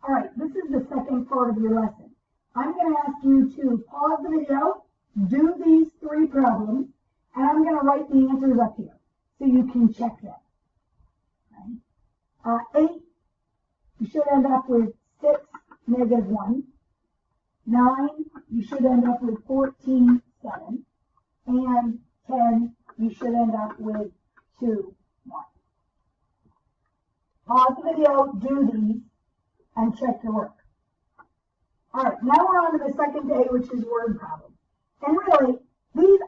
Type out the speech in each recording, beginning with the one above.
All right, this is the second part of your lesson. I'm going to ask you to pause the video, do these 3 problems, and I'm going to write the answers up here so you can check them. Okay. 8, you should end up with 6, -1. 9, you should end up with 14, 7. And 10, you should end up with 2, 1. Pause the video, do these, and check your work. All right, now we're on to the second day, which is word problems. And really,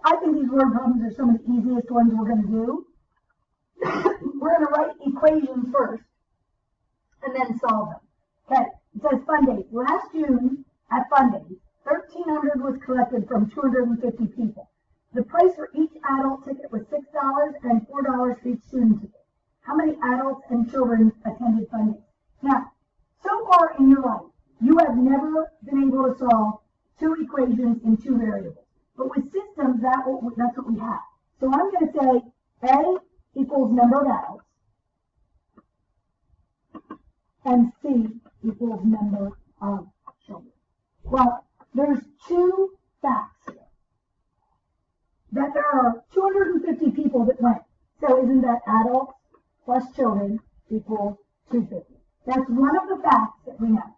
I think these word problems are some of the easiest ones we're going to do. We're going to write equations first, and then solve them. Okay, it says Fun Days. Last June at Fun Days, 1,300 was collected from 250 people. The price for each adult ticket was $6 and $4 for each student ticket. How many adults and children attended Fun Days? Now, so far in your life, you have never been able to solve 2 equations in 2 variables. But with systems, that's what we have. So I'm going to say A equals number of adults, and C equals number of children. Well, there's 2 facts here. That there are 250 people that went. So isn't that adults plus children equals 250? That's one of the facts that we know.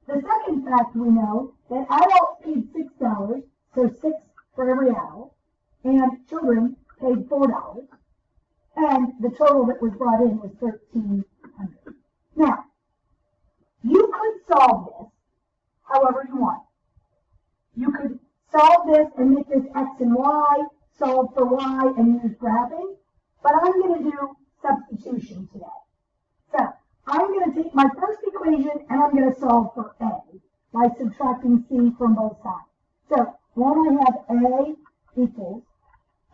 The second fact we know that adults paid $6, so 6 for every adult, and children paid $4, and the total that was brought in was 1,300. Now, you could solve this however you want. You could solve this and make this x and y, solve for y, and use graphing, but I'm going to do substitution today. So, I'm going to take my first equation and I'm going to solve for A by subtracting C from both sides. So, when I have A equals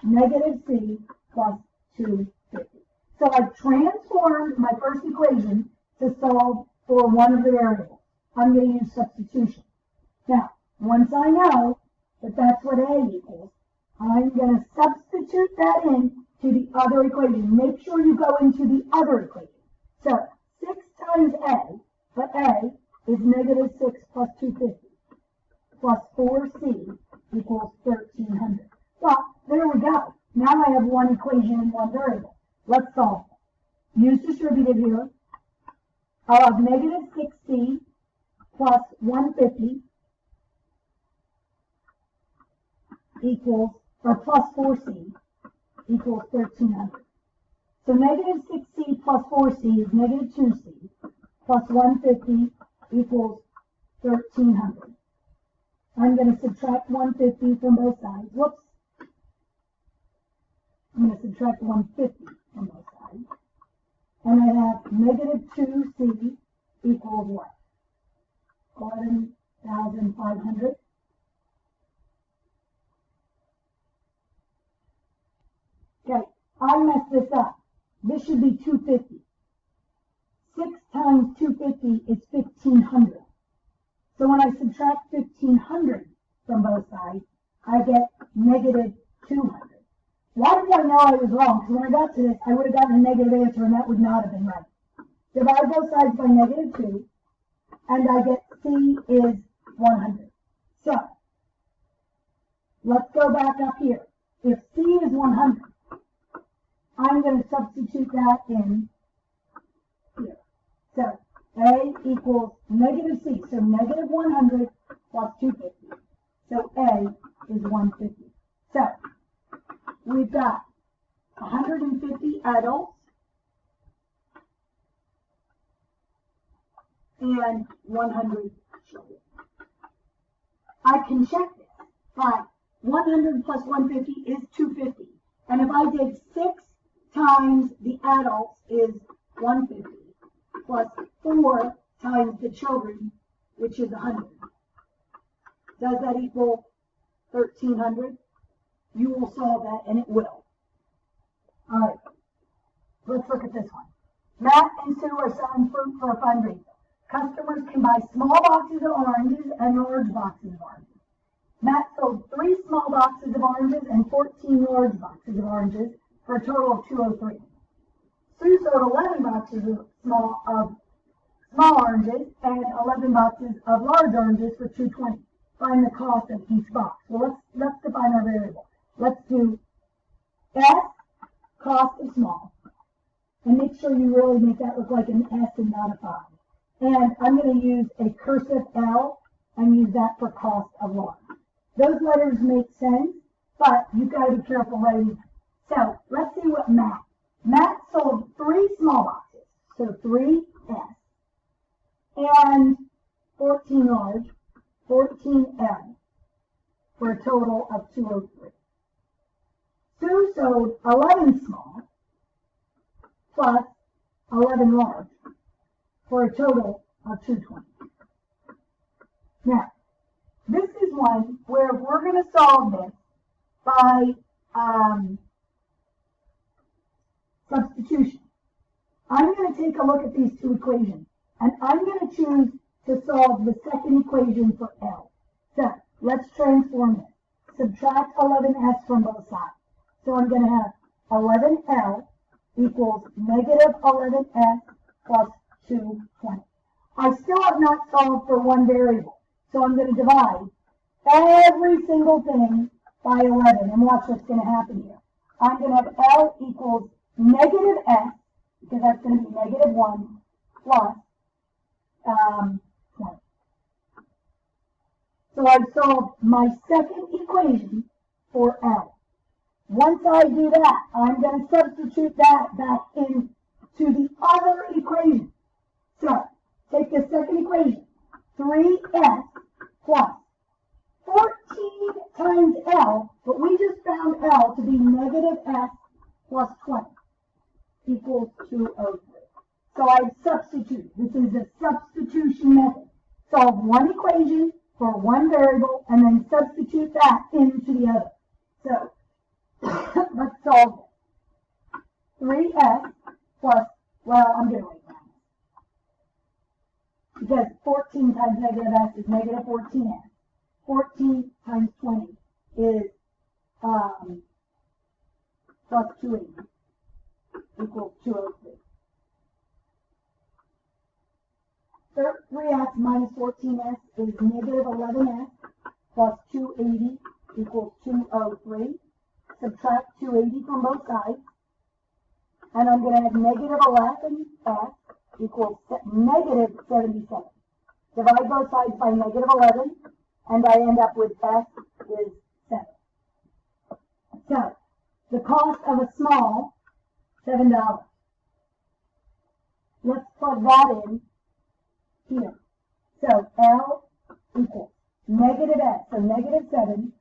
-C plus 250. So, I've transformed my first equation to solve for one of the variables. I'm going to use substitution. Now, once I know that that's what A equals, I'm going to substitute that in to the other equation. Make sure you go into the other equation. So, 6 times A, but A is -6 plus 250, plus 4C equals 1,300. Well, there we go. Now I have one equation and one variable. Let's solve it. Use distributive here. I'll have -6C plus 150 equals, or plus 4C equals 1,300. So -6C plus 4C is -2C plus 150 equals 1,300. I'm going to subtract 150 from both sides. Whoops. I'm going to subtract 150 from both sides. And I have -2C equals what? 11,500. Okay, I messed this up. This should be 250. 6 times 250 is 1,500. So when I subtract 1,500 from both sides, I get -200. Why did I know I was wrong? Because when I got to this, I would have gotten a negative answer, and that would not have been right. Divide both sides by -2, and I get C is 100. So, let's go back up here. If C is 100, I'm going to substitute that in here. So, A equals -C, so -100 plus 250. So, A is 150. So, we've got 150 adults and 100 children. I can check this, but 100 plus 150 is 250. And if I did 6 times the adults is 150, plus 4 times the children, which is 100. Does that equal 1,300? You will solve that, and it will. All right, let's look at this one. Matt and Sue are selling fruit for a fundraiser. Customers can buy small boxes of oranges and large boxes of oranges. Matt sold 3 small boxes of oranges and 14 large boxes of oranges for a total of 203. Sue sold 11 boxes of small oranges and 11 boxes of large oranges for $2.20. Find the cost of each box. Well, let's define our variable. Let's do S, cost of small, and make sure you really make that look like an S and not a 5. And I'm going to use a cursive L and use that for cost of large. Those letters make sense, but you've got to be careful writing them. So let's see what Matt sold 3 small boxes, so 3 S, and 14 large, 14 L, for a total of 203. Sue sold 11 small plus 11 large for a total of 220. Now, this is one where we're going to solve this by substitution. I'm going to take a look at these two equations, and I'm going to choose to solve the second equation for L. So, let's transform this. Subtract 11S from both sides. So I'm going to have 11L equals negative 11S plus 220. I still have not solved for one variable, so I'm going to divide every single thing by 11, and watch what's going to happen here. I'm going to have L equals negative S, because that's going to be negative 1, plus 20. So I've solved my second equation for L. Once I do that, I'm going to substitute that back into the other equation. So, take the second equation, 3S plus 14 times L, but we just found L to be negative S plus 20 equals 203. So I've substituted. This is a substitution method. Solve one equation for one variable and then substitute that into the other. So, let's solve this. 3S plus, well, I'm going to write minus. Because 14 times negative S is negative 14S. 14 times 20 is plus 280 equals 203. 3S minus 14S is negative 11S plus 280 equals 203. Subtract 280 from both sides. And I'm going to have negative 11S equals negative 77. Divide both sides by negative 11, and I end up with S is 7. So, the cost of a small, $7. Let's plug that in here. So, L equals negative S, so negative 7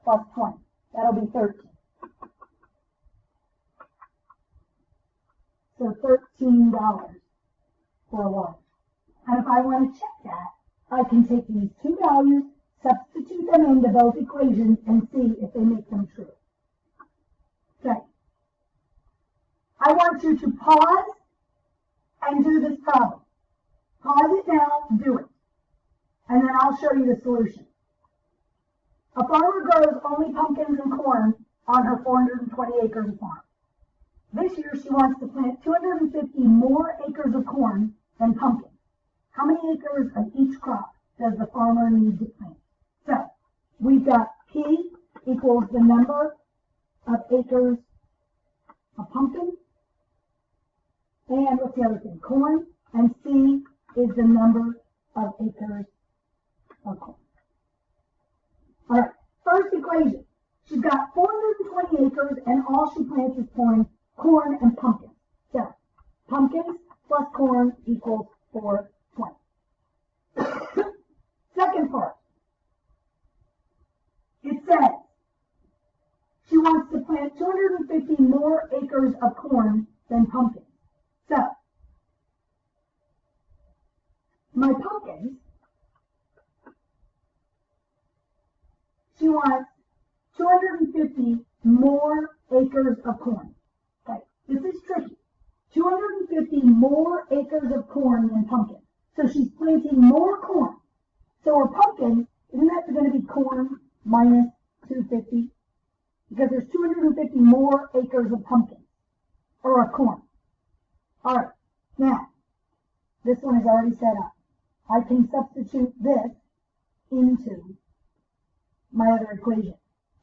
plus 20. That'll be 13. So $13 for a large. And if I want to check that, I can take these two values, substitute them into both equations, and see if they make them true. Okay. I want you to pause and do this problem. Pause it now, do it. And then I'll show you the solution. A farmer grows only pumpkins and corn on her 420 acres of farm. This year she wants to plant 250 more acres of corn than pumpkins. How many acres of each crop does the farmer need to plant? So, we've got P equals the number of acres of pumpkin, and what's the other thing? Corn, and C is the number of acres of corn. All right, first equation. She's got 420 acres, and all she plants is corn and pumpkins. So, pumpkins plus corn equals 420. Second part. It says she wants to plant 250 more acres of corn than pumpkins. So, my pumpkins, she wants 250 more acres of corn. Okay, this is tricky. 250 more acres of corn than pumpkin. So she's planting more corn. So her pumpkin, isn't that going to be corn minus 250? Because there's 250 more acres of pumpkin, or of corn. All right, now, This one is already set up. I can substitute this into my other equation.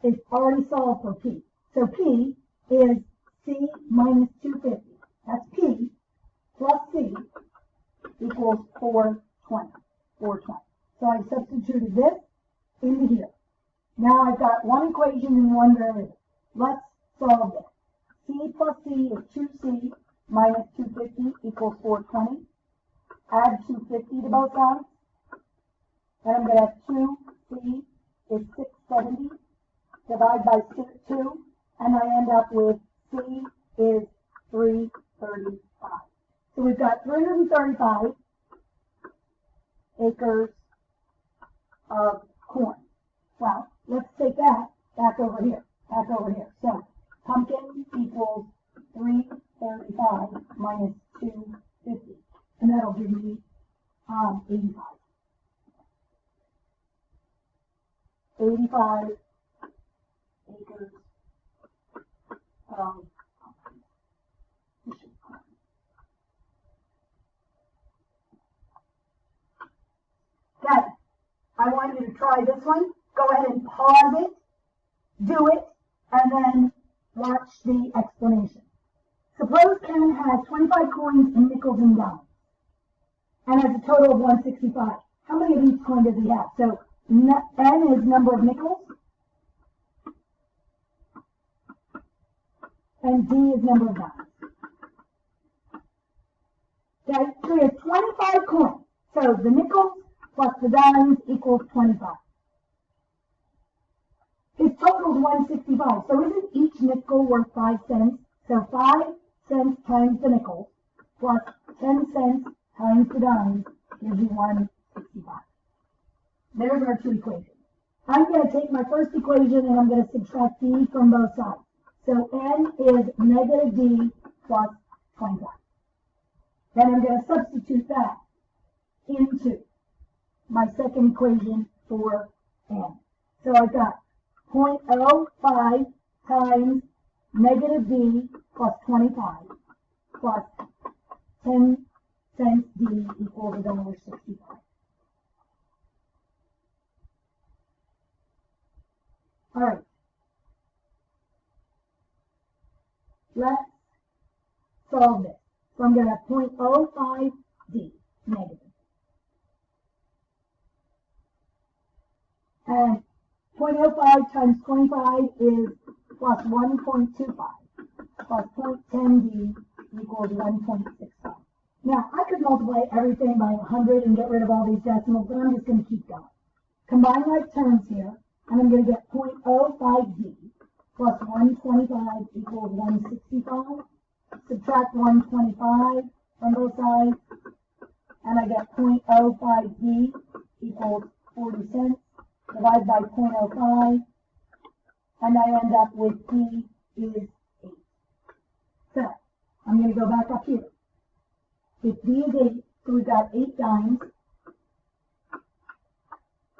It's already solved for P. So P is C minus 250. That's P plus C equals 420. 420. So I substituted this into here. Now I've got one equation and one variable. Let's solve this. C plus C is 2C minus 250 equals 420. Add 250 to both sides. And I'm going to have 2C is 670. Divide by 2, and I end up with C is 335. So we've got 335 acres of corn. Well, let's take that back over here. So pumpkin equals 335 minus 250. And that'll give me 85. 85 acres of Okay, I want you to try this one. Go ahead and pause it, do it, and then watch the explanation. Suppose Ken has 25 coins in nickels and dimes and has a total of 165. How many of each coin does he have? So N is number of nickels, and D is number of dimes. Okay, so he has 25 coins. So the nickels plus the dimes equals 25. His total is 165. So isn't each nickel worth 5 cents? So 5 cents times the nickels plus 10 cents times the dimes gives you 165. There's our two equations. I'm going to take my first equation and I'm going to subtract D from both sides. So N is negative D plus 25. Then I'm going to substitute that into my second equation for N. So I've got 0.05 times negative D plus 25 plus 10 cents D equals $1.65. All right. Let's solve this. So I'm going to have 0.05 D negative. And 0.05 times 25 is plus 1.25 plus 0.10 D equals 1.65. Now, I could multiply everything by 100 and get rid of all these decimals, but I'm just going to keep going. Combine like terms here, and I'm going to get 0.05 D plus 125 equals 165. Subtract 125 from both sides, and I get 0.05 D equals 40 cents. Divide by 0.05, and I end up with D is 8. So, I'm going to go back up here. If D is 8, so we've got 8 dimes.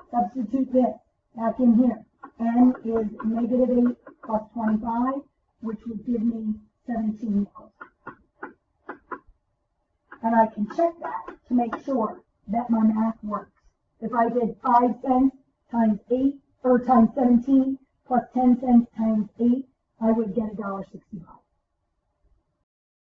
Substitute this back in here. N is negative 8 plus 25, which would give me 17 nickels. And I can check that to make sure that my math works. If I did 5 cents times 8, or times 17, plus 10 cents times 8, I would get $1.65.